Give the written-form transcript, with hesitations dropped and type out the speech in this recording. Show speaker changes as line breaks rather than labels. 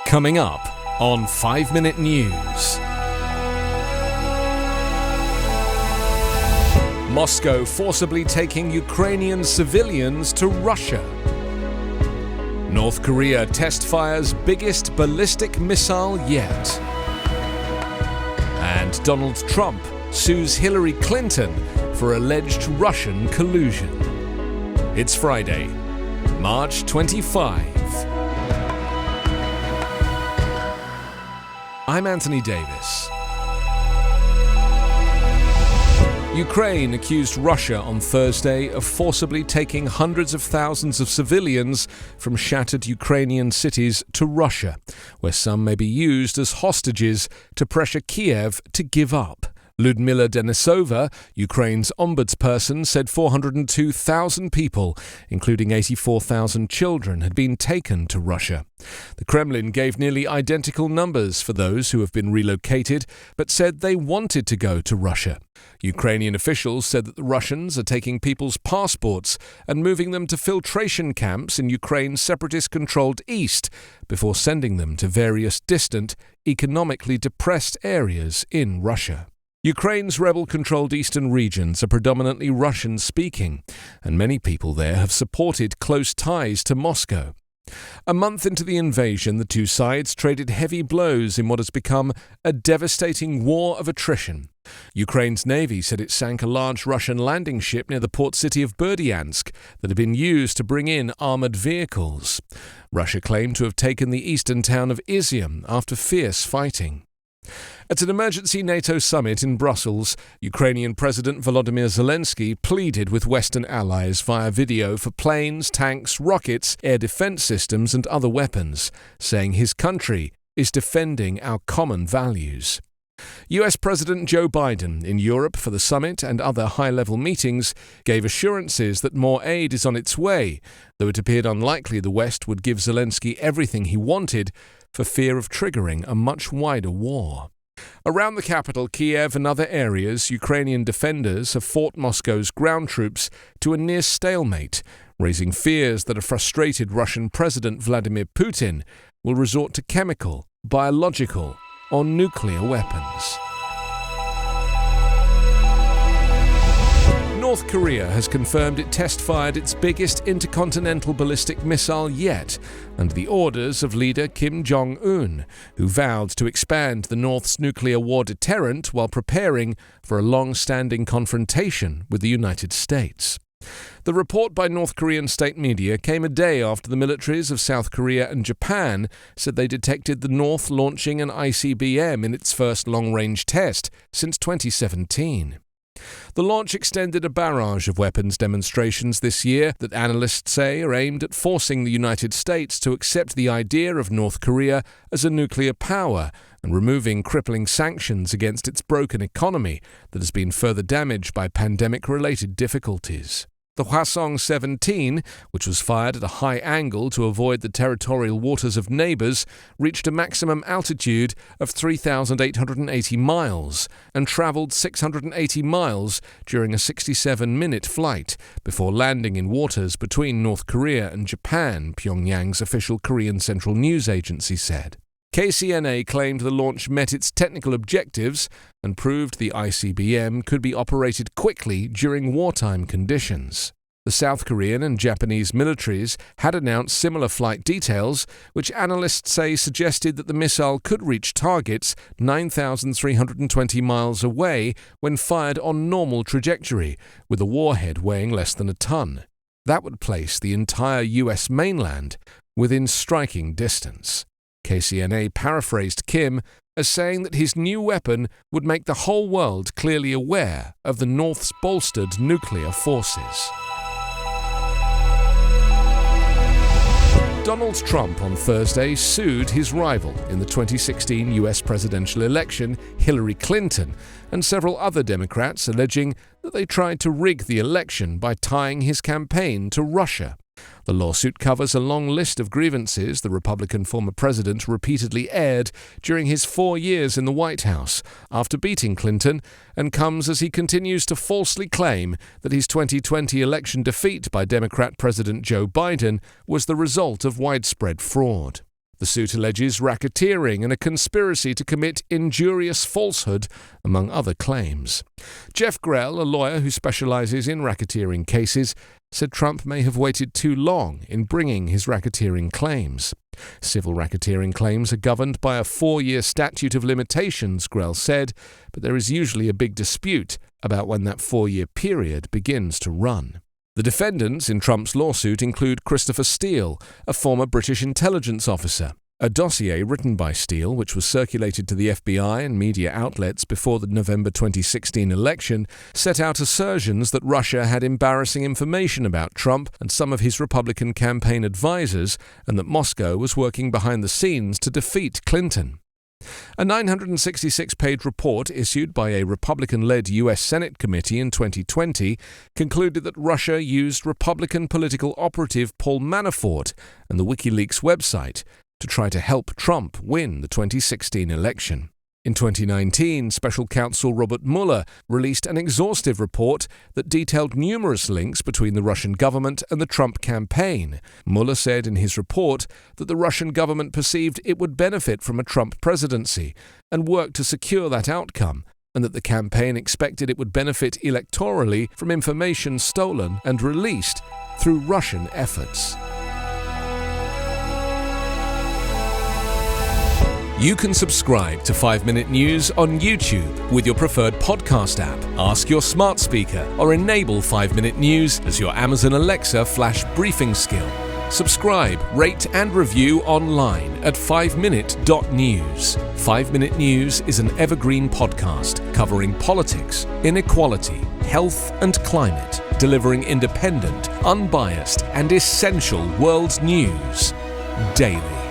Coming up on 5 Minute News. Moscow forcibly taking Ukrainian civilians to Russia. North Korea test fires biggest ballistic missile yet. And Donald Trump sues Hillary Clinton for alleged Russian collusion. It's Friday, March 25. I'm Anthony Davis. Ukraine accused Russia on Thursday of forcibly taking hundreds of thousands of civilians from shattered Ukrainian cities to Russia, where some may be used as hostages to pressure Kiev to give up. Lyudmila Denisova, Ukraine's ombudsperson, said 402,000 people, including 84,000 children, had been taken to Russia. The Kremlin gave nearly identical numbers for those who have been relocated, but said they wanted to go to Russia. Ukrainian officials said that the Russians are taking people's passports and moving them to filtration camps in Ukraine's separatist-controlled east before sending them to various distant, economically depressed areas in Russia. Ukraine's rebel-controlled eastern regions are predominantly Russian-speaking, and many people there have supported close ties to Moscow. A month into the invasion, the two sides traded heavy blows in what has become a devastating war of attrition. Ukraine's navy said it sank a large Russian landing ship near the port city of Berdyansk that had been used to bring in armoured vehicles. Russia claimed to have taken the eastern town of Izium after fierce fighting. At an emergency NATO summit in Brussels, Ukrainian President Volodymyr Zelensky pleaded with Western allies via video for planes, tanks, rockets, air defense systems and other weapons, saying his country is defending our common values. US President Joe Biden, in Europe for the summit and other high-level meetings, gave assurances that more aid is on its way, though it appeared unlikely the West would give Zelensky everything he wanted for fear of triggering a much wider war. Around the capital, Kiev, and other areas, Ukrainian defenders have fought Moscow's ground troops to a near stalemate, raising fears that a frustrated Russian President Vladimir Putin will resort to chemical, biological, or nuclear weapons. North Korea has confirmed it test-fired its biggest intercontinental ballistic missile yet, under the orders of leader Kim Jong-un, who vowed to expand the North's nuclear war deterrent while preparing for a long-standing confrontation with the United States. The report by North Korean state media came a day after the militaries of South Korea and Japan said they detected the North launching an ICBM in its first long-range test since 2017. The launch extended a barrage of weapons demonstrations this year that analysts say are aimed at forcing the United States to accept the idea of North Korea as a nuclear power and removing crippling sanctions against its broken economy that has been further damaged by pandemic-related difficulties. The Hwasong-17, which was fired at a high angle to avoid the territorial waters of neighbours, reached a maximum altitude of 3,880 miles and travelled 680 miles during a 67-minute flight before landing in waters between North Korea and Japan, Pyongyang's official Korean Central News Agency said. KCNA claimed the launch met its technical objectives and proved the ICBM could be operated quickly during wartime conditions. The South Korean and Japanese militaries had announced similar flight details, which analysts say suggested that the missile could reach targets 9,320 miles away when fired on normal trajectory, with a warhead weighing less than a ton. That would place the entire US mainland within striking distance. KCNA paraphrased Kim as saying that his new weapon would make the whole world clearly aware of the North's bolstered nuclear forces. Donald Trump on Thursday sued his rival in the 2016 US presidential election, Hillary Clinton, and several other Democrats, alleging that they tried to rig the election by tying his campaign to Russia. The lawsuit covers a long list of grievances the Republican former president repeatedly aired during his 4 years in the White House after beating Clinton, and comes as he continues to falsely claim that his 2020 election defeat by Democrat President Joe Biden was the result of widespread fraud. The suit alleges racketeering and a conspiracy to commit injurious falsehood, among other claims. Jeff Grell, a lawyer who specializes in racketeering cases, said Trump may have waited too long in bringing his racketeering claims. Civil racketeering claims are governed by a 4-year statute of limitations, Grell said, but there is usually a big dispute about when that 4-year period begins to run. The defendants in Trump's lawsuit include Christopher Steele, a former British intelligence officer. A dossier written by Steele, which was circulated to the FBI and media outlets before the November 2016 election, set out assertions that Russia had embarrassing information about Trump and some of his Republican campaign advisors, and that Moscow was working behind the scenes to defeat Clinton. A 966-page report issued by a Republican-led U.S. Senate committee in 2020 concluded that Russia used Republican political operative Paul Manafort and the WikiLeaks website to try to help Trump win the 2016 election. In 2019, Special Counsel Robert Mueller released an exhaustive report that detailed numerous links between the Russian government and the Trump campaign. Mueller said in his report that the Russian government perceived it would benefit from a Trump presidency and worked to secure that outcome, and that the campaign expected it would benefit electorally from information stolen and released through Russian efforts. You can subscribe to 5-Minute News on YouTube with your preferred podcast app. Ask your smart speaker or enable 5-Minute News as your Amazon Alexa flash briefing skill. Subscribe, rate and review online at 5minute.news. 5-Minute News is an Evergreen podcast covering politics, inequality, health and climate, delivering independent, unbiased and essential world news daily.